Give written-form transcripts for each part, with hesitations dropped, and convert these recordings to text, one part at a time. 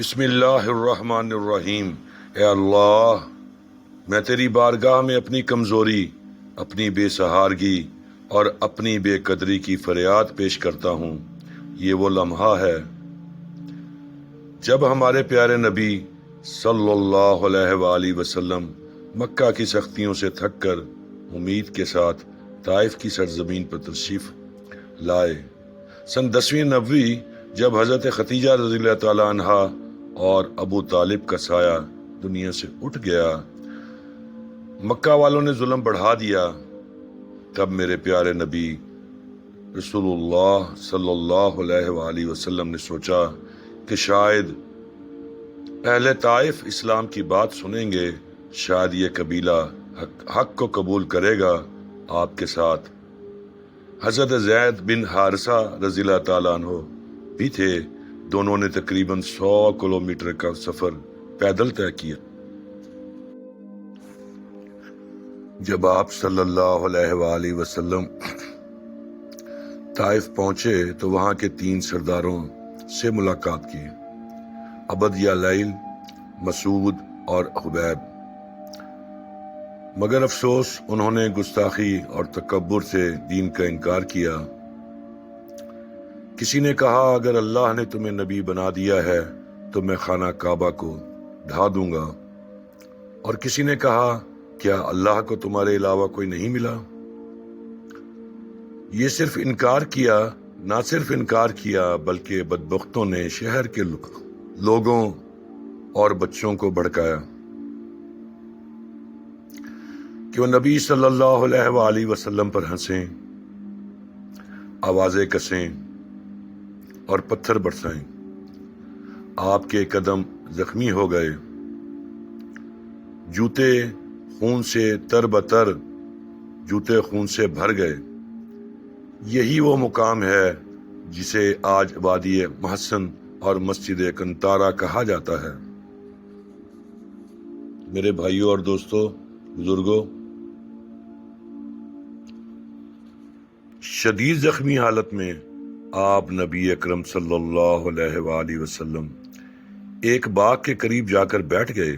بسم اللہ الرحمن الرحیم۔ اے اللہ، میں تیری بارگاہ میں اپنی کمزوری، اپنی بے سہارگی اور اپنی بے قدری کی فریاد پیش کرتا ہوں۔ یہ وہ لمحہ ہے جب ہمارے پیارے نبی صلی اللہ علیہ وآلہ وسلم مکہ کی سختیوں سے تھک کر امید کے ساتھ طائف کی سرزمین پر تشریف لائے۔ سن 10ویں نبوی جب حضرت خدیجہ رضی اللہ تعالیٰ عنہا اور ابو طالب کا سایہ دنیا سے اٹھ گیا، مکہ والوں نے ظلم بڑھا دیا، تب میرے پیارے نبی رسول اللہ صلی اللہ علیہ وآلہ وسلم نے سوچا کہ شاید اہل طائف اسلام کی بات سنیں گے، شاید یہ قبیلہ حق کو قبول کرے گا۔ آپ کے ساتھ حضرت زید بن حارثہ رضی اللہ تعالیٰ عنہ بھی تھے۔ دونوں نے تقریباً 100 کلومیٹر کا سفر پیدل طے کیا۔ جب آپ صلی اللہ علیہ وآلہ وسلم طائف پہنچے تو وہاں کے 3 سرداروں سے ملاقات کی، عبد یا لیل، مسعود اور خبیب۔ مگر افسوس انہوں نے گستاخی اور تکبر سے دین کا انکار کیا۔ کسی نے کہا اگر اللہ نے تمہیں نبی بنا دیا ہے تو میں خانہ کعبہ کو ڈھا دوں گا، اور کسی نے کہا کیا اللہ کو تمہارے علاوہ کوئی نہیں ملا؟ یہ صرف انکار کیا، نہ صرف انکار کیا بلکہ بدبختوں نے شہر کے لوگوں اور بچوں کو بھڑکایا کہ وہ نبی صلی اللہ علیہ وآلہ وسلم پر ہنسیں، آوازیں کسیں اور پتھر برسائیں۔ آپ کے قدم زخمی ہو گئے، جوتے خون سے تر بتر، جوتے خون سے بھر گئے۔ یہی وہ مقام ہے جسے آج وادی محسن اور مسجد کنتارا کہا جاتا ہے۔ میرے بھائیوں اور دوستوں، بزرگوں، شدید زخمی حالت میں آپ نبی اکرم صلی اللہ علیہ وآلہ وسلم ایک باغ کے قریب جا کر بیٹھ گئے۔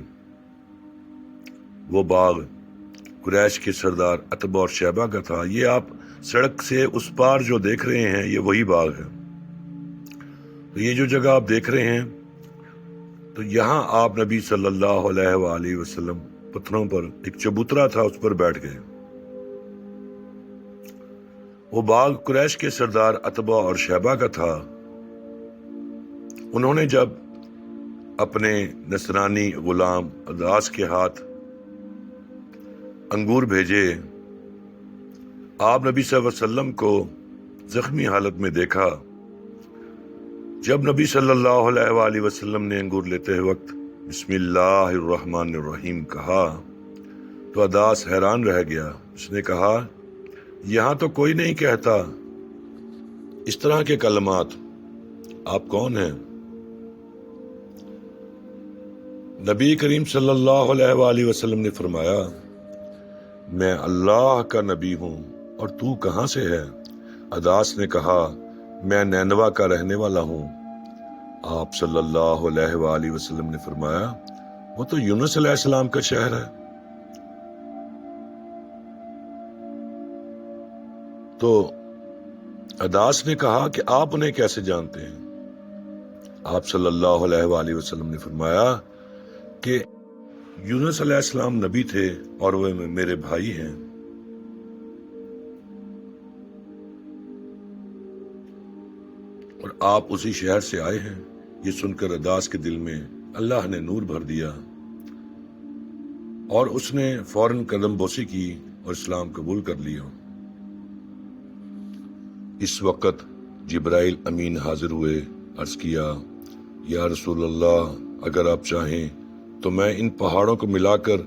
وہ باغ قریش کے سردار عتبہ اور شیبہ کا تھا۔ یہ آپ سڑک سے اس پار جو دیکھ رہے ہیں یہ وہی باغ ہے۔ تو یہ جو جگہ آپ دیکھ رہے ہیں، تو یہاں آپ نبی صلی اللہ علیہ وآلہ وسلم پتھروں پر، ایک چبوترا تھا اس پر بیٹھ گئے۔ وہ باغ قریش کے سردار عتبہ اور شیبہ کا تھا۔ انہوں نے جب اپنے نصرانی غلام عداس کے ہاتھ انگور بھیجے، آپ نبی صلی اللہ علیہ وسلم کو زخمی حالت میں دیکھا۔ جب نبی صلی اللہ علیہ وآلہ وسلم نے انگور لیتے وقت بسم اللہ الرحمن الرحیم کہا تو عداس حیران رہ گیا۔ اس نے کہا یہاں تو کوئی نہیں کہتا اس طرح کے کلمات، آپ کون ہیں؟ نبی کریم صلی اللہ علیہ وآلہ وسلم نے فرمایا میں اللہ کا نبی ہوں، اور تو کہاں سے ہے؟ عداس نے کہا میں نینوا کا رہنے والا ہوں۔ آپ صلی اللہ علیہ وآلہ وسلم نے فرمایا وہ تو یونس علیہ السلام کا شہر ہے۔ تو عداس نے کہا کہ آپ انہیں کیسے جانتے ہیں؟ آپ صلی اللہ علیہ وآلہ وسلم نے فرمایا کہ یونس علیہ السلام نبی تھے اور وہ میرے بھائی ہیں۔ اور آپ اسی شہر سے آئے ہیں۔ یہ سن کر عداس کے دل میں اللہ نے نور بھر دیا، اور اس نے فوراً قدم بوسی کی اور اسلام قبول کر لیا۔ اس وقت جبرائیل امین حاضر ہوئے، عرض کیا یا رسول اللہ، اگر آپ چاہیں تو میں ان پہاڑوں کو ملا کر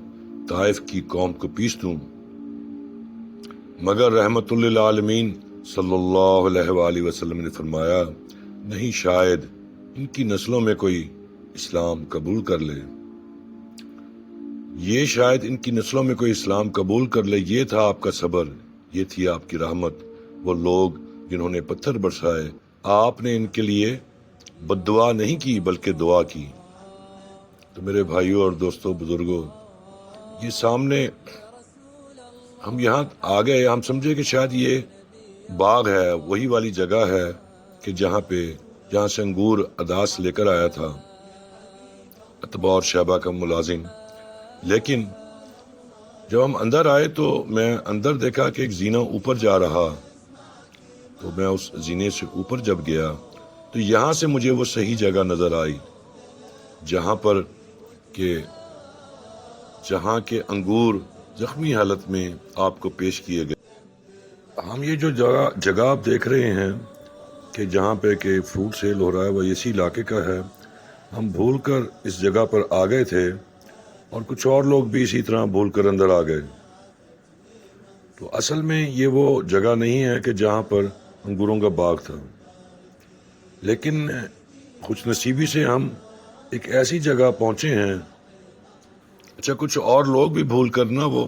طائف کی قوم کو پیس دوں، مگر رحمت للعالمین صلی اللہ علیہ وآلہ وسلم نے فرمایا نہیں، شاید ان کی نسلوں میں کوئی اسلام قبول کر لے۔ یہ تھا آپ کا صبر، یہ تھی آپ کی رحمت۔ وہ لوگ جنہوں نے پتھر برسائے، آپ نے ان کے لیے بد دعا نہیں کی بلکہ دعا کی۔ تو میرے بھائیوں اور دوستوں بزرگوں، یہ سامنے ہم یہاں آ گئے، ہم سمجھے کہ شاید یہ باغ ہے، وہی والی جگہ ہے کہ جہاں سے انگور اداس لے کر آیا تھا اتبا اور شیبہ کا ملازم۔ لیکن جب ہم اندر آئے تو میں اندر دیکھا کہ ایک زینہ اوپر جا رہا، تو میں اس زینے سے اوپر جب گیا تو یہاں سے مجھے وہ صحیح جگہ نظر آئی جہاں کے انگور زخمی حالت میں آپ کو پیش کیے گئے۔ ہم یہ جو جگہ آپ دیکھ رہے ہیں کہ جہاں پہ کہ فروٹ سیل ہو رہا ہے، وہ اسی علاقے کا ہے۔ ہم بھول کر اس جگہ پر آ گئے تھے اور کچھ اور لوگ بھی اسی طرح بھول کر اندر آ گئے۔ تو اصل میں یہ وہ جگہ نہیں ہے کہ جہاں پر انگوروں کا باغ تھا، لیکن خوش نصیبی سے ہم ایک ایسی جگہ پہنچے ہیں۔ اچھا، کچھ اور لوگ بھی بھول کر وہ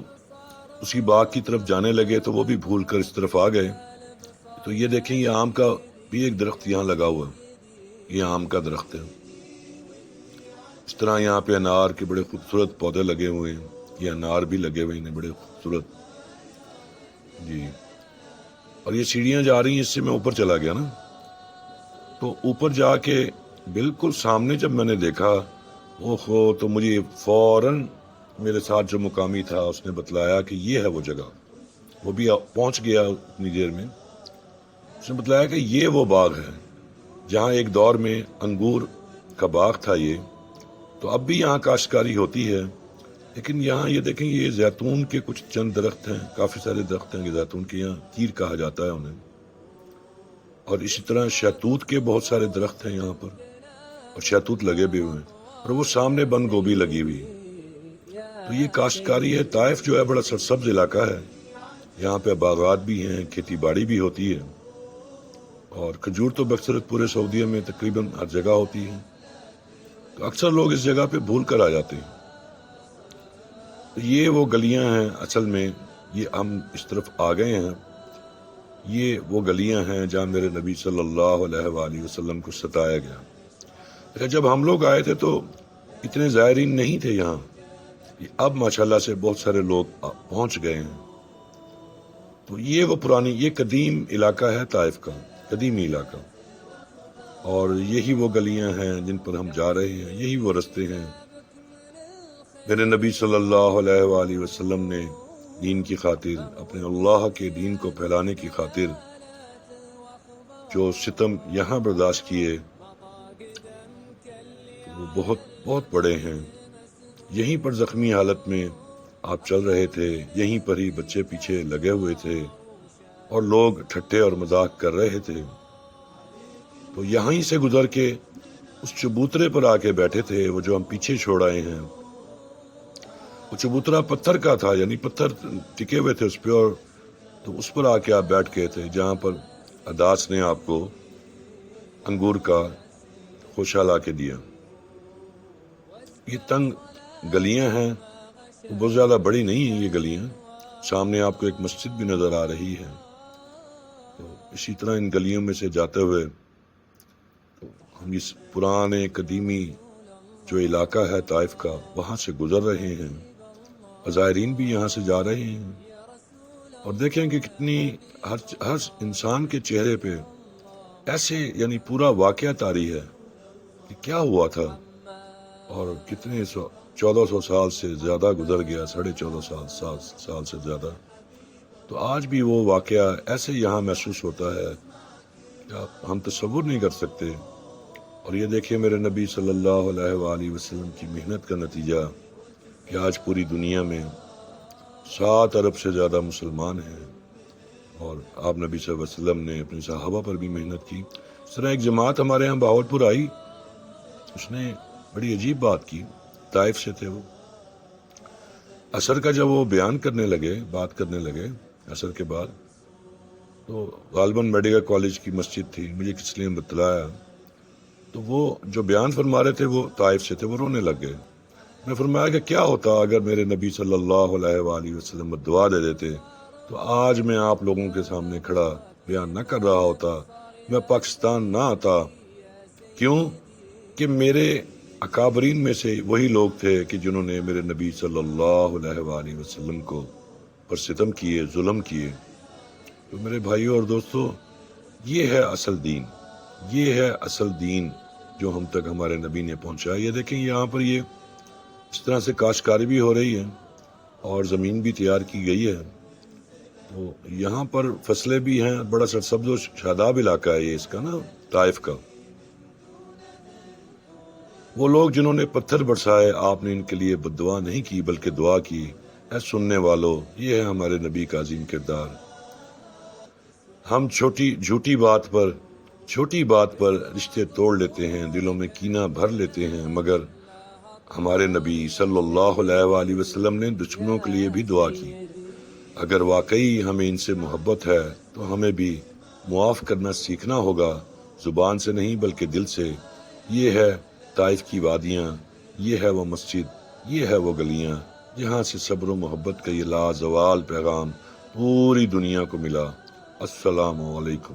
اسی باغ کی طرف جانے لگے تو وہ بھی بھول کر اس طرف آ گئے۔ تو یہ دیکھیں، یہ آم کا بھی ایک درخت یہاں لگا ہوا ہے، یہ آم کا درخت ہے۔ اس طرح یہاں پہ انار کے بڑے خوبصورت پودے لگے ہوئے ہیں، یہ انار بھی لگے ہوئے ہیں بڑے خوبصورت جی۔ اور یہ سیڑھیاں جا رہی ہیں، اس سے میں اوپر چلا گیا نا، تو اوپر جا کے بالکل سامنے جب میں نے دیکھا، اوہو، تو مجھے فوراً میرے ساتھ جو مقامی تھا اس نے بتلایا کہ یہ ہے وہ جگہ۔ وہ بھی پہنچ گیا اتنی دیر میں، اس نے بتلایا کہ یہ وہ باغ ہے جہاں ایک دور میں انگور کا باغ تھا۔ یہ تو اب بھی یہاں کاشتکاری ہوتی ہے، لیکن یہاں یہ دیکھیں، یہ زیتون کے کچھ چند درخت ہیں، کافی سارے درخت ہیں کہ زیتون کے، یہاں تیر کہا جاتا ہے انہیں، اور اسی طرح شہتوت کے بہت سارے درخت ہیں یہاں پر، اور شہتوت لگے بھی ہوئے ہیں، اور وہ سامنے بند گوبھی لگی ہوئی۔ تو یہ کاشتکاری ہے۔ طائف جو ہے بڑا سرسبز علاقہ ہے، یہاں پہ باغات بھی ہیں، کھیتی باڑی بھی ہوتی ہے، اور کھجور تو بکثرت پورے سعودیہ میں تقریباً ہر جگہ ہوتی ہے۔ تو اکثر لوگ اس جگہ پہ بھول کر آ جاتے ہیں۔ تو یہ وہ گلیاں ہیں، اصل میں یہ ہم اس طرف آ گئے ہیں، یہ وہ گلیاں ہیں جہاں میرے نبی صلی اللہ علیہ وآلہ وسلم کو ستایا گیا۔ جب ہم لوگ آئے تھے تو اتنے زائرین نہیں تھے یہاں، اب ماشاءاللہ سے بہت سارے لوگ پہنچ گئے ہیں۔ تو یہ وہ پرانی، یہ قدیم علاقہ ہے طائف کا، قدیمی علاقہ، اور یہی وہ گلیاں ہیں جن پر ہم جا رہے ہیں، یہی وہ رستے ہیں۔ میرے نبی صلی اللہ علیہ وآلہ وسلم نے دین کی خاطر، اپنے اللہ کے دین کو پھیلانے کی خاطر جو ستم یہاں برداشت کیے وہ بہت بہت بڑے ہیں۔ یہیں پر زخمی حالت میں آپ چل رہے تھے، یہیں پر ہی بچے پیچھے لگے ہوئے تھے اور لوگ ٹھٹے اور مذاق کر رہے تھے، تو یہیں سے گزر کے اس چبوترے پر آ کے بیٹھے تھے، وہ جو ہم پیچھے چھوڑ آئے ہیں۔ وہ چبوترا پتھر کا تھا، یعنی پتھر ٹکے ہوئے تھے اس پہ، اور تو اس پر آ کے آپ بیٹھ گئے تھے جہاں پر اداس نے آپ کو انگور کا خوشہ لا کے دیا۔ یہ تنگ گلیاں ہیں، بہت زیادہ بڑی نہیں ہیں یہ گلیاں، سامنے آپ کو ایک مسجد بھی نظر آ رہی ہے۔ تو اسی طرح ان گلیوں میں سے جاتے ہوئے ہم اس پرانے قدیمی جو علاقہ ہے طائف کا، وہاں سے گزر رہے ہیں، زائرین بھی یہاں سے جا رہے ہیں، اور دیکھیں کہ کتنی ہر انسان کے چہرے پہ ایسے یعنی پورا واقعہ طاری ہے کہ کیا ہوا تھا، اور کتنے 1400 سال سے زیادہ گزر گیا، 1450 سال سے زیادہ۔ تو آج بھی وہ واقعہ ایسے یہاں محسوس ہوتا ہے کہ ہم تصور نہیں کر سکتے۔ اور یہ دیکھیں میرے نبی صلی اللہ علیہ وآلہ وسلم کی محنت کا نتیجہ کہ آج پوری دنیا میں 7 ارب سے زیادہ مسلمان ہیں، اور آپ نبی صلی اللہ علیہ وسلم نے اپنے صحابہ پر بھی محنت کی۔ اس طرح ایک جماعت ہمارے ہاں بہاولپور آئی، اس نے بڑی عجیب بات کی، طائف سے تھے وہ۔ عصر کا جب وہ بیان کرنے لگے، بات کرنے لگے عصر کے بعد، تو غالباً میڈیکل کالج کی مسجد تھی، مجھے کس لیے بتلایا، تو وہ جو بیان فرما رہے تھے وہ طائف سے تھے، وہ رونے لگ گئے۔ میں فرمایا کہ کیا ہوتا اگر میرے نبی صلی اللہ علیہ وآلہ وسلم دعا دے دیتے تو آج میں آپ لوگوں کے سامنے کھڑا بیان نہ کر رہا ہوتا، میں پاکستان نہ آتا۔ کیوں کہ میرے اکابرین میں سے وہی لوگ تھے کہ جنہوں نے میرے نبی صلی اللہ علیہ وآلہ وسلم کو پر ستم کیے، ظلم کیے۔ تو میرے بھائیوں اور دوستو، یہ ہے اصل دین، یہ ہے اصل دین جو ہم تک ہمارے نبی نے پہنچایا۔ یہ دیکھیں یہاں پر یہ اس طرح سے کاشتکاری بھی ہو رہی ہے اور زمین بھی تیار کی گئی ہے، تو یہاں پر فصلیں بھی ہیں، بڑا سرسبز و شاداب علاقہ ہے یہ اس کا نا، طائف کا۔ وہ لوگ جنہوں نے پتھر برسائے، آپ نے ان کے لیے بد دعا نہیں کی بلکہ دعا کی۔ اے سننے والو، یہ ہے ہمارے نبی کا عظیم کردار۔ ہم جھوٹی بات پر رشتے توڑ لیتے ہیں، دلوں میں کینہ بھر لیتے ہیں، مگر ہمارے نبی صلی اللہ علیہ وآلہ وسلم نے دشمنوں کے لیے بھی دعا کی۔ اگر واقعی ہمیں ان سے محبت ہے تو ہمیں بھی معاف کرنا سیکھنا ہوگا، زبان سے نہیں بلکہ دل سے۔ یہ ہے طائف کی وادیاں، یہ ہے وہ مسجد، یہ ہے وہ گلیاں جہاں سے صبر و محبت کا یہ لازوال پیغام پوری دنیا کو ملا۔ السلام علیکم۔